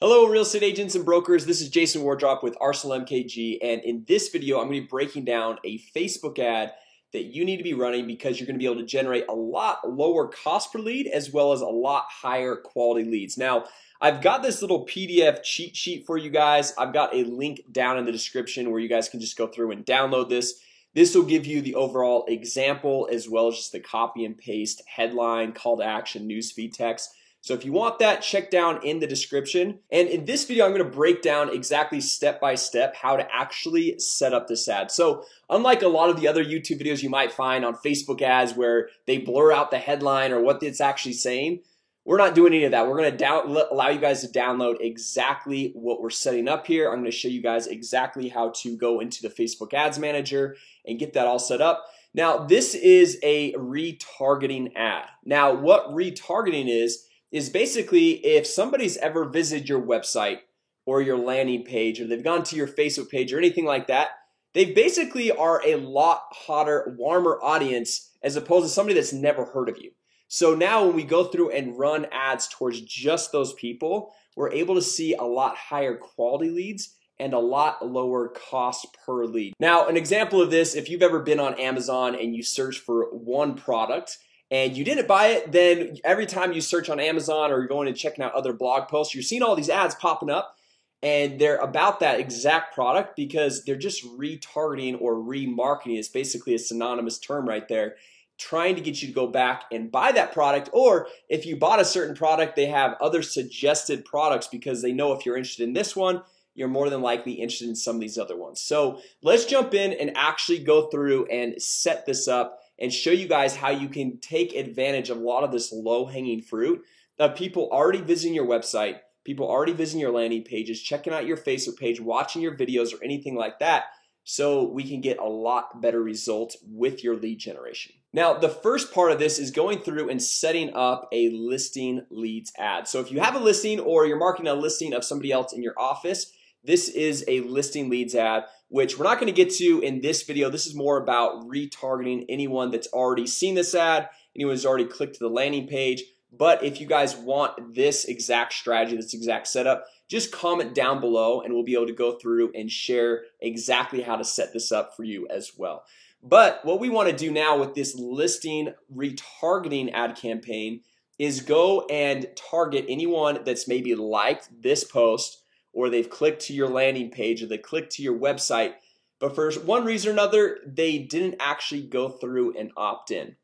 Hello real estate agents and brokers, this is Jason Wardrop with Arsenal MKG, and in this video I'm going to be breaking down a Facebook ad that you need to be running because you're going to be able to generate a lot lower cost per lead as well as a lot higher quality leads. Now I've got this little PDF cheat sheet for you guys. I've got a link down in the description where you guys can just go through and download this. This will give you the overall example as well as just the copy and paste headline, call to action, newsfeed text. So if you want that, check down in the description. And in this video, I'm going to break down exactly step by step how to actually set up this ad. So unlike a lot of the other YouTube videos you might find on Facebook ads where they blur out the headline or what it's actually saying, we're not doing any of that. We're going to allow you guys to download exactly what we're setting up here. I'm going to show you guys exactly how to go into the Facebook Ads Manager and get that all set up. Now, this is a retargeting ad. Now, what retargeting is basically if somebody's ever visited your website or your landing page, or they've gone to your Facebook page or anything like that, they basically are a lot hotter, warmer audience as opposed to somebody that's never heard of you. So now when we go through and run ads towards just those people, we're able to see a lot higher quality leads and a lot lower cost per lead. Now, an example of this, if you've ever been on Amazon and you search for one product and you didn't buy it, then every time you search on Amazon or you're going and checking out other blog posts, you're seeing all these ads popping up and they're about that exact product because they're just retargeting or remarketing. It's basically a synonymous term right there, trying to get you to go back and buy that product. Or if you bought a certain product, they have other suggested products because they know if you're interested in this one, you're more than likely interested in some of these other ones. So let's jump in and actually go through and set this up and show you guys how you can take advantage of a lot of this low-hanging fruit of people already visiting your website, people already visiting your landing pages, checking out your Facebook page, watching your videos or anything like that, so we can get a lot better results with your lead generation. Now, the first part of this is going through and setting up a listing leads ad. So if you have a listing or you're marketing a listing of somebody else in your office, this is a listing leads ad, which we're not going to get to in this video. This is more about retargeting anyone that's already seen this ad, anyone who's already clicked to the landing page. But if you guys want this exact strategy, this exact setup, just comment down below and we'll be able to go through and share exactly how to set this up for you as well. But what we want to do now with this listing retargeting ad campaign is go and target anyone that's maybe liked this post, or they've clicked to your landing page, or they clicked to your website, but for one reason or another, they didn't actually go through and opt in.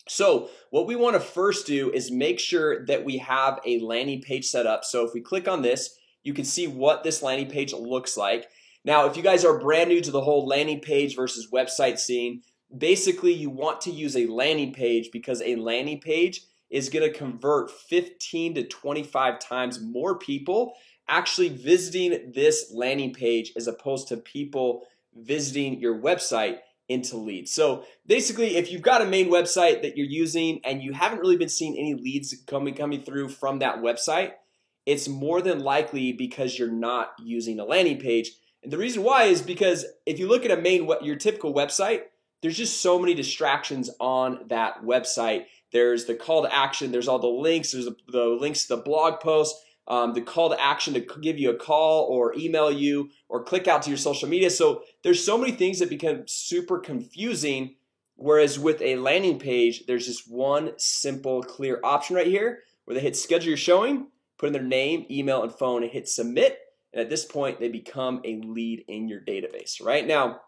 So what we want to first do is make sure that we have a landing page set up. So if we click on this, you can see what this landing page looks like. Now, if you guys are brand new to the whole landing page versus website scene, basically you want to use a landing page because a landing page is going to convert 15 to 25 times more people actually visiting this landing page as opposed to people visiting your website into leads. So basically, if you've got a main website that you're using and you haven't really been seeing any leads coming through from that website, it's more than likely because you're not using a landing page. And the reason why is because if you look at your typical website, there's just so many distractions on that website. There's the call to action, there's all the links, there's the links to the blog post, the call to action to give you a call or email you or click out to your social media. So there's so many things that become super confusing, whereas with a landing page, there's just one simple, clear option right here where they hit schedule your showing, put in their name, email, and phone, and hit submit. And at this point, they become a lead in your database. Right now,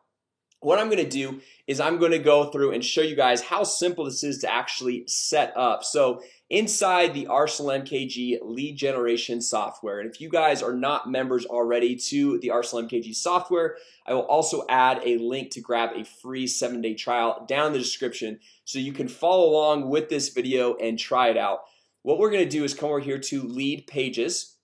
what I'm going to do is I'm going to go through and show you guys how simple this is to actually set up. So inside the Arsenal MKG lead generation software, and if you guys are not members already to the Arsenal MKG software, I will also add a link to grab a free 7-day trial down in the description so you can follow along with this video and try it out. What we're going to do is come over here to lead pages,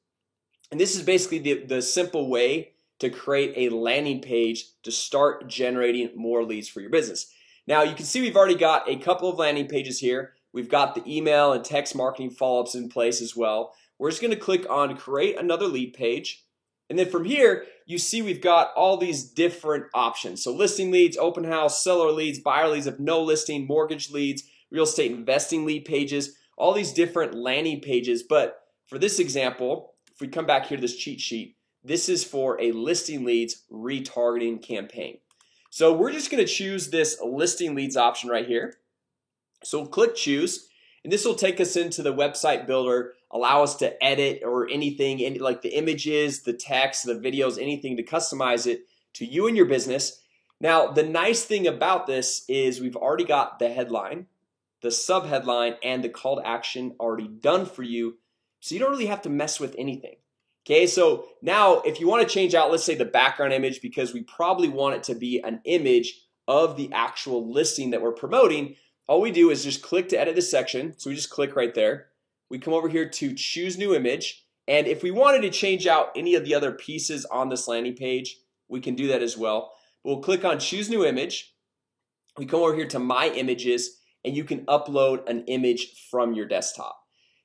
and this is basically the simple way to create a landing page to start generating more leads for your business. Now you can see we've already got a couple of landing pages here. We've got the email and text marketing follow-ups in place as well. We're just going to click on create another lead page, and then from here you see we've got all these different options. So listing leads, open house, seller leads, buyer leads of no listing, mortgage leads, real estate investing lead pages, all these different landing pages. But for this example, if we come back here to this cheat sheet, this is for a listing leads retargeting campaign. So we're just going to choose this listing leads option right here. So we'll click choose, and this will take us into the website builder, allow us to edit or anything, like the images, the text, the videos, anything to customize it to you and your business. Now the nice thing about this is we've already got the headline, the subheadline, and the call to action already done for you, so you don't really have to mess with anything. Okay, so now if you want to change out, let's say the background image, because we probably want it to be an image of the actual listing that we're promoting, all we do is just click to edit this section. So we just click right there. We come over here to choose new image, and if we wanted to change out any of the other pieces on this landing page, we can do that as well. We'll click on choose new image. We come over here to my images, and you can upload an image from your desktop.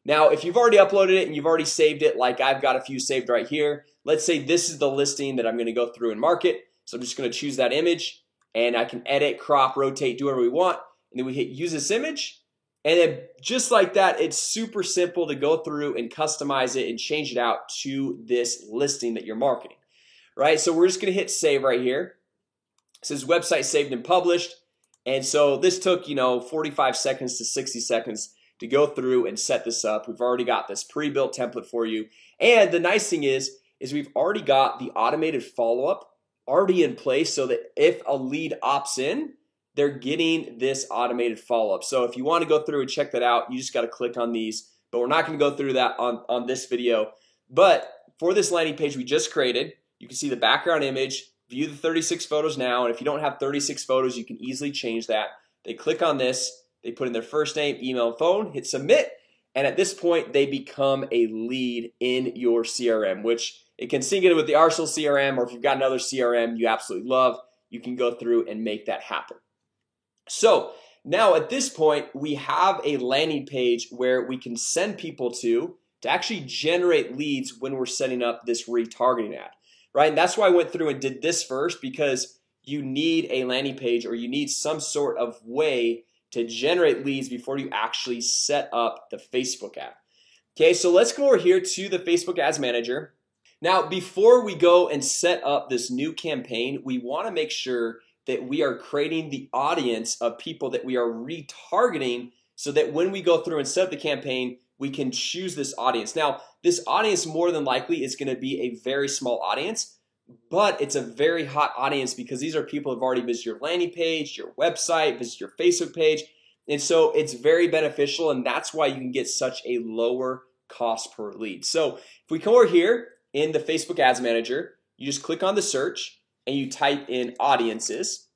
Now if you've already uploaded it and you've already saved it, like I've got a few saved right here, let's say this is the listing that I'm going to go through and market. So I'm just going to choose that image, and I can edit, crop, rotate, do whatever we want, and then we hit use this image. And then just like that, it's super simple to go through and customize it and change it out to this listing that you're marketing, right? So we're just gonna hit save right here. It says website saved and published. And so this took 45 seconds to 60 seconds to go through and set this up. We've already got this pre-built template for you. And the nice thing is we've already got the automated follow-up already in place, so that if a lead opts in, they're getting this automated follow-up. So if you want to go through and check that out, you just got to click on these, but we're not going to go through that on this video. But for this landing page we just created, you can see the background image, view the 36 photos now, and if you don't have 36 photos, you can easily change that. They click on this, they put in their first name, email, and phone, hit submit, and at this point they become a lead in your CRM, which it can sync it with the Arsenal CRM, or if you've got another CRM you absolutely love, you can go through and make that happen. So now at this point we have a landing page where we can send people to actually generate leads when we're setting up this retargeting ad, right? And that's why I went through and did this first, because you need a landing page, or you need some sort of way to generate leads before you actually set up the Facebook ad. Okay, so let's go over here to the Facebook Ads Manager. Now before we go and set up this new campaign, we want to make sure that we are creating the audience of people that we are retargeting, so that when we go through and set up the campaign, we can choose this audience. Now this audience more than likely is going to be a very small audience, but it's a very hot audience because these are people who have already visited your landing page, your website, visited your Facebook page, and so it's very beneficial, and that's why you can get such a lower cost per lead. So if we come over here in the Facebook Ads Manager, you just click on the search and you type in audiences.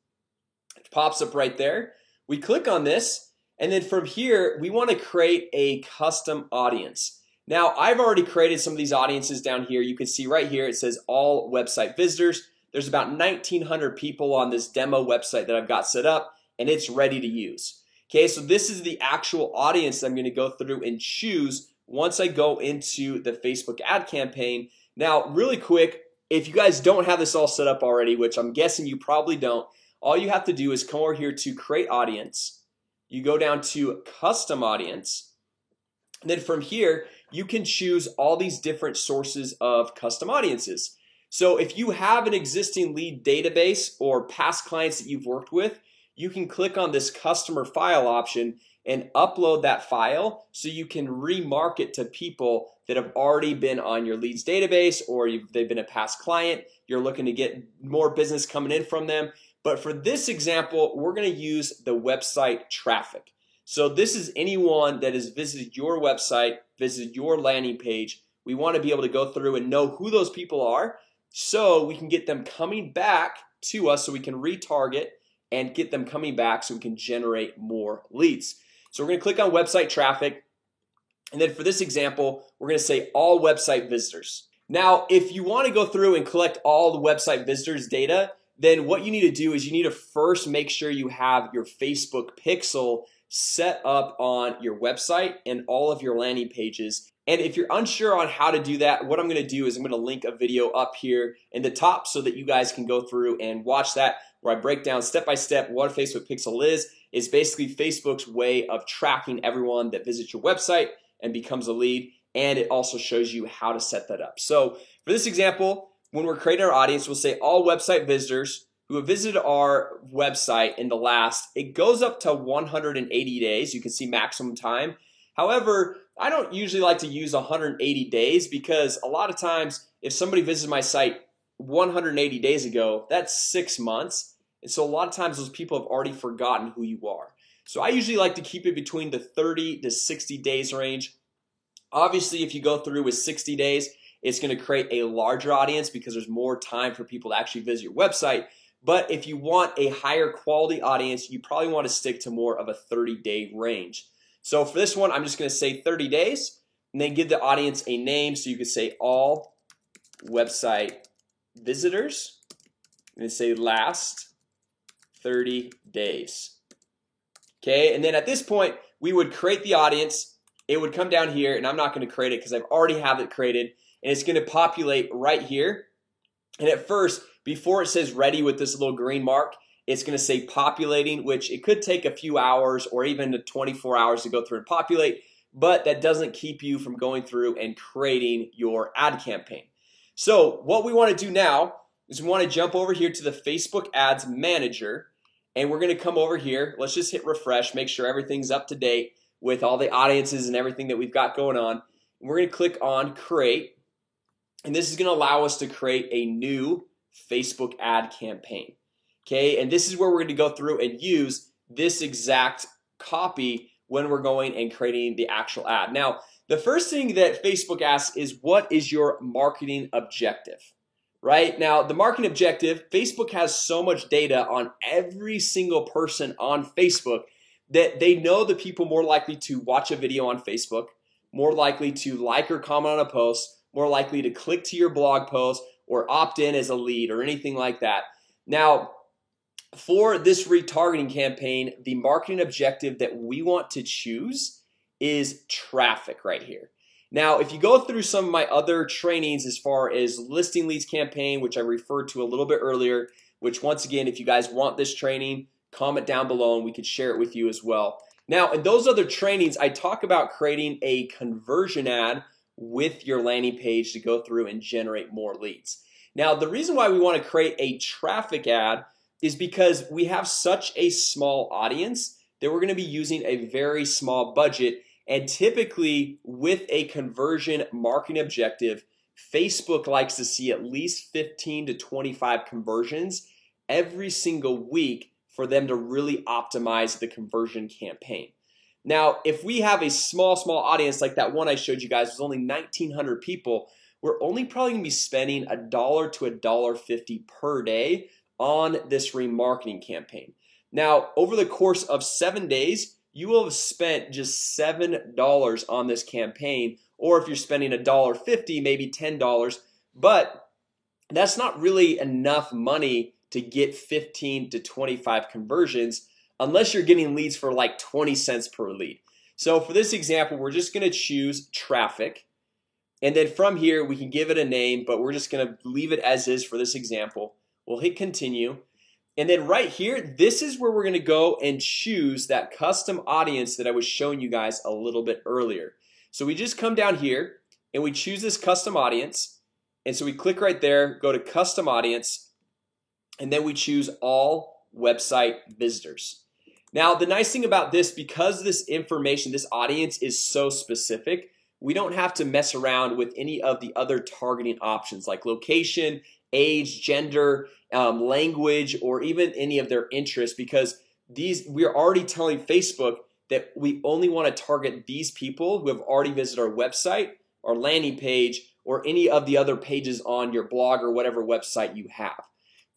It pops up right there. We click on this, and then from here we want to create a custom audience. Now I've already created some of these audiences down here. You can see right here it says all website visitors. There's about 1,900 people on this demo website that I've got set up, and it's ready to use. Okay, so this is the actual audience that I'm going to go through and choose once I go into the Facebook ad campaign. Now really quick, if you guys don't have this all set up already, which I'm guessing you probably don't, all you have to do is come over here to create audience. You go down to custom audience, and then from here you can choose all these different sources of custom audiences. So if you have an existing lead database or past clients that you've worked with, you can click on this customer file option and upload that file, so you can remarket to people that have already been on your leads database, or they've been a past client, you're looking to get more business coming in from them. But for this example, we're going to use the website traffic. So this is anyone that has visited your website, visited your landing page. We want to be able to go through and know who those people are, so we can get them coming back to us, so we can retarget and get them coming back, so we can generate more leads. So we're going to click on website traffic, and then for this example we're going to say all website visitors. Now if you want to go through and collect all the website visitors data, then what you need to do is you need to first make sure you have your Facebook pixel set up on your website and all of your landing pages. And if you're unsure on how to do that, what I'm going to do is I'm going to link a video up here in the top so that you guys can go through and watch that, where I break down step by step what a Facebook pixel is. It's basically Facebook's way of tracking everyone that visits your website and becomes a lead. and it also shows you how to set that up. So for this example, when we're creating our audience, we'll say all website visitors who have visited our website in the last, it goes up to 180 days. You can see maximum time. However, I don't usually like to use 180 days because a lot of times if somebody visits my site 180 days ago, that's 6 months. And so a lot of times those people have already forgotten who you are. So I usually like to keep it between the 30 to 60 days range. Obviously, if you go through with 60 days, it's going to create a larger audience because there's more time for people to actually visit your website. But if you want a higher quality audience, you probably want to stick to more of a 30-day range. So for this one, I'm just going to say 30 days and then give the audience a name. So you could say all website visitors and say last 30 days. Okay, and then at this point, we would create the audience. It would come down here, and I'm not going to create it because I've already have it created, and it's going to populate right here. And at first, before it says ready with this little green mark, it's going to say populating, which it could take a few hours or even 24 hours to go through and populate, but that doesn't keep you from going through and creating your ad campaign. So what we want to do now is we want to jump over here to the Facebook Ads Manager, and we're going to come over here. Let's just hit refresh, make sure everything's up to date with all the audiences and everything that we've got going on. And we're going to click on create, and this is going to allow us to create a new Facebook ad campaign. Okay, and this is where we're going to go through and use this exact copy when we're going and creating the actual ad. Now, the first thing that Facebook asks is, what is your marketing objective? Right now, the marketing objective, Facebook has so much data on every single person on Facebook that they know the people more likely to watch a video on Facebook, more likely to like or comment on a post, more likely to click to your blog post or opt in as a lead or anything like that. Now, for this retargeting campaign, the marketing objective that we want to choose is traffic right here. Now, if you go through some of my other trainings as far as listing leads campaign, which I referred to a little bit earlier, which once again, if you guys want this training, comment down below and we could share it with you as well. Now, in those other trainings, I talk about creating a conversion ad with your landing page to go through and generate more leads. Now, the reason why we want to create a traffic ad is because we have such a small audience that we're going to be using a very small budget. And typically with a conversion marketing objective, Facebook likes to see at least 15 to 25 conversions every single week for them to really optimize the conversion campaign. Now, if we have a small audience like that one I showed you guys was only 1,900 people, we're only probably gonna be spending $1 to $1.50 per day on this remarketing campaign. Now, over the course of 7 days, you will have spent just $7 on this campaign, or if you're spending $1.50, maybe $10, but that's not really enough money to get 15 to 25 conversions unless you're getting leads for like 20 cents per lead. So for this example, we're just gonna choose traffic, and then from here we can give it a name, but we're just gonna leave it as is for this example. We'll hit continue, and then right here, this is where we're gonna go and choose that custom audience that I was showing you guys a little bit earlier. So we just come down here and we choose this custom audience, and so we click right there, go to custom audience, and then we choose all website visitors. Now, the nice thing about this, because this information, this audience is so specific, we don't have to mess around with any of the other targeting options like location, age, gender, language, or even any of their interests, because we're already telling Facebook that we only want to target these people who have already visited our website, our landing page, or any of the other pages on your blog or whatever website you have.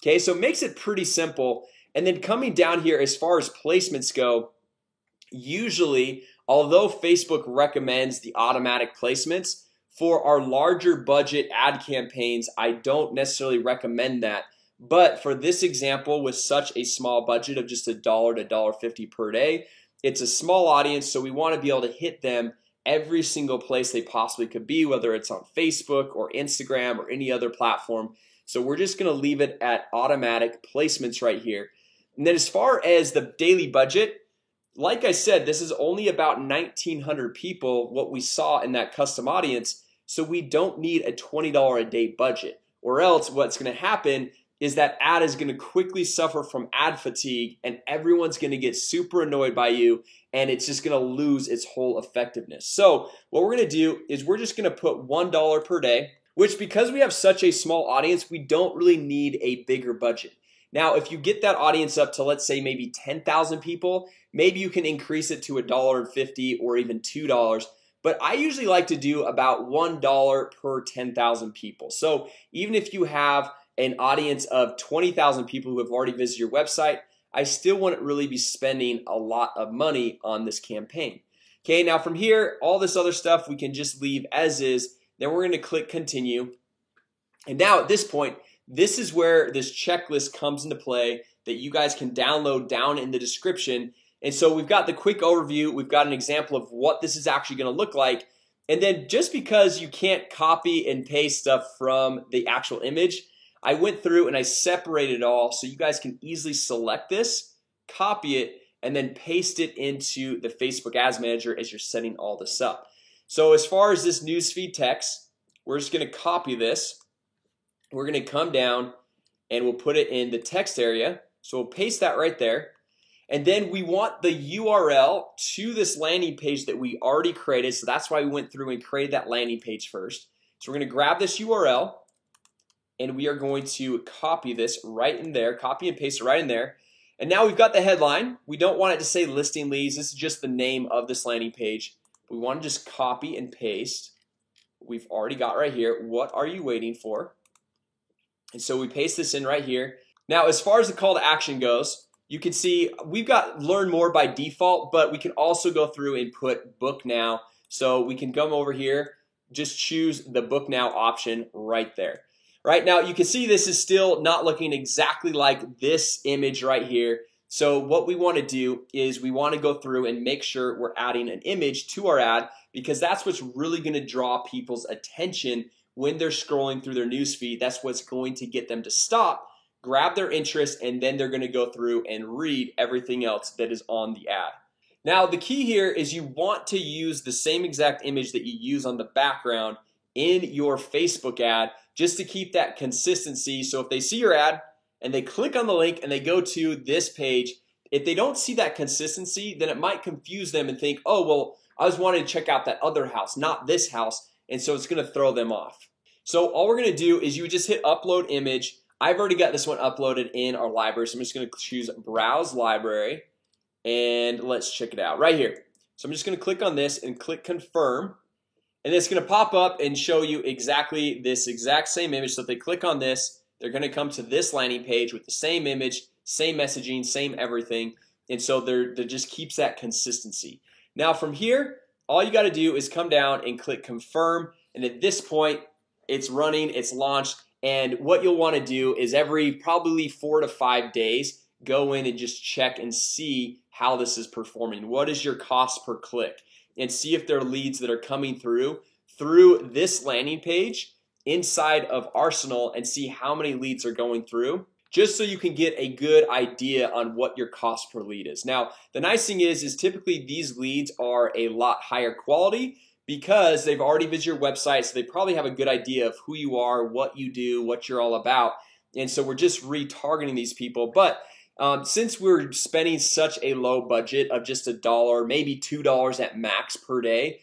Okay, so it makes it pretty simple. And then coming down here, as far as placements go, usually, although Facebook recommends the automatic placements, for our larger budget ad campaigns, I don't necessarily recommend that. But for this example, with such a small budget of just $1 to $1.50 per day, it's a small audience, so we want to be able to hit them every single place they possibly could be, whether it's on Facebook or Instagram or any other platform. So we're just gonna leave it at automatic placements right here. And then as far as the daily budget, like I said, this is only about 1,900 people, what we saw in that custom audience. So we don't need a $20 a day budget, or else what's going to happen is that ad is going to quickly suffer from ad fatigue, and everyone's going to get super annoyed by you, and it's just going to lose its whole effectiveness. So what we're going to do is we're just going to put $1 per day, which, because we have such a small audience, we don't really need a bigger budget. Now, if you get that audience up to, let's say, maybe 10,000 people, maybe you can increase it to $1.50 or even $2. But I usually like to do about $1 per 10,000 people. So even if you have an audience of 20,000 people who have already visited your website, I still wouldn't really be spending a lot of money on this campaign. Okay, now from here, all this other stuff we can just leave as is. Then we're going to click continue. And now at this point, this is where this checklist comes into play that you guys can download down in the description. And so we've got the quick overview. We've got an example of what this is actually going to look like. And then just because you can't copy and paste stuff from the actual image, I went through and I separated it all so you guys can easily select this, copy it, and then paste it into the Facebook Ads Manager as you're setting all this up. So as far as this newsfeed text, we're just going to copy this. We're going to come down and we'll put it in the text area. So we'll paste that right there. And then we want the URL to this landing page that we already created. So that's why we went through and created that landing page first. So we're going to grab this URL and we are going to copy this right in there, copy and paste it right in there. And now we've got the headline. We don't want it to say listing leads. This is just the name of this landing page. We want to just copy and paste. We've already got right here. What are you waiting for? And so we paste this in right here. Now, as far as the call to action goes, you can see we've got learn more by default, but we can also go through and put book now. So we can come over here, just choose the book now option right there. Right now, you can see this is still not looking exactly like this image right here. So what we want to do is we want to go through and make sure we're adding an image to our ad, because that's what's really going to draw people's attention when they're scrolling through their newsfeed. That's what's going to get them to stop, grab their interest, and then they're going to go through and read everything else that is on the ad. Now, the key here is you want to use the same exact image that you use on the background in your Facebook ad, just to keep that consistency. So if they see your ad and they click on the link and they go to this page, if they don't see that consistency, then it might confuse them and think, oh, well, I was wanting to check out that other house, not this house. And so it's going to throw them off. So all we're going to do is you would just hit upload image. I've already got this one uploaded in our library, so I'm just going to choose browse library, and let's check it out right here. So I'm just going to click on this and click confirm, and it's going to pop up and show you exactly this exact same image. So if they click on this, they're going to come to this landing page with the same image, same messaging, same everything. And so there just keeps that consistency. Now from here, all you got to do is come down and click confirm, and at this point it's running, it's launched. And what you'll want to do is every probably 4 to 5 days, go in and just check and see how this is performing. What is your cost per click? And see if there are leads that are coming through this landing page inside of Arsenal, and see how many leads are going through, just so you can get a good idea on what your cost per lead is. Now, the nice thing is typically these leads are a lot higher quality, because they've already visited your website, so they probably have a good idea of who you are, what you do, what you're all about. And so we're just retargeting these people. But since we're spending such a low budget of just $1, maybe $2 at max per day,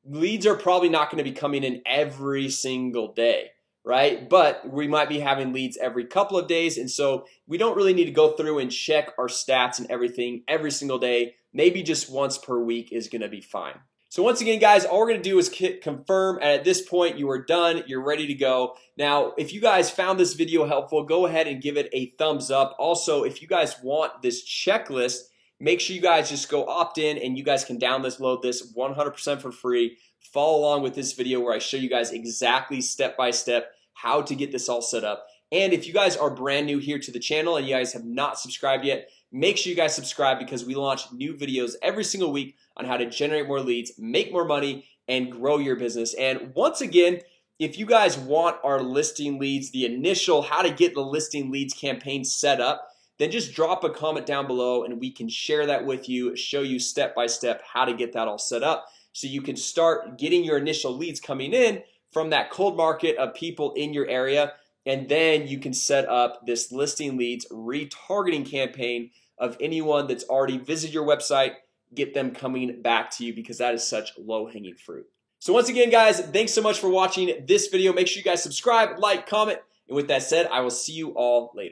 leads are probably not going to be coming in every single day, right? But we might be having leads every couple of days, and so we don't really need to go through and check our stats and everything every single day. Maybe just once per week is going to be fine. So once again, guys, all we're going to do is hit confirm, and at this point you are done, you're ready to go. Now, if you guys found this video helpful, go ahead and give it a thumbs up. Also, if you guys want this checklist, make sure you guys just go opt in, and you guys can download this 100% for free. Follow along with this video where I show you guys exactly step by step how to get this all set up. And if you guys are brand new here to the channel and you guys have not subscribed yet, make sure you guys subscribe, because we launch new videos every single week on how to generate more leads, make more money, and grow your business. And once again, if you guys want our listing leads, the initial how to get the listing leads campaign set up, then just drop a comment down below and we can share that with you, show you step by step how to get that all set up so you can start getting your initial leads coming in from that cold market of people in your area. And then you can set up this listing leads retargeting campaign of anyone that's already visited your website, get them coming back to you, because that is such low-hanging fruit. So once again, guys, thanks so much for watching this video. Make sure you guys subscribe, like, comment, and with that said, I will see you all later.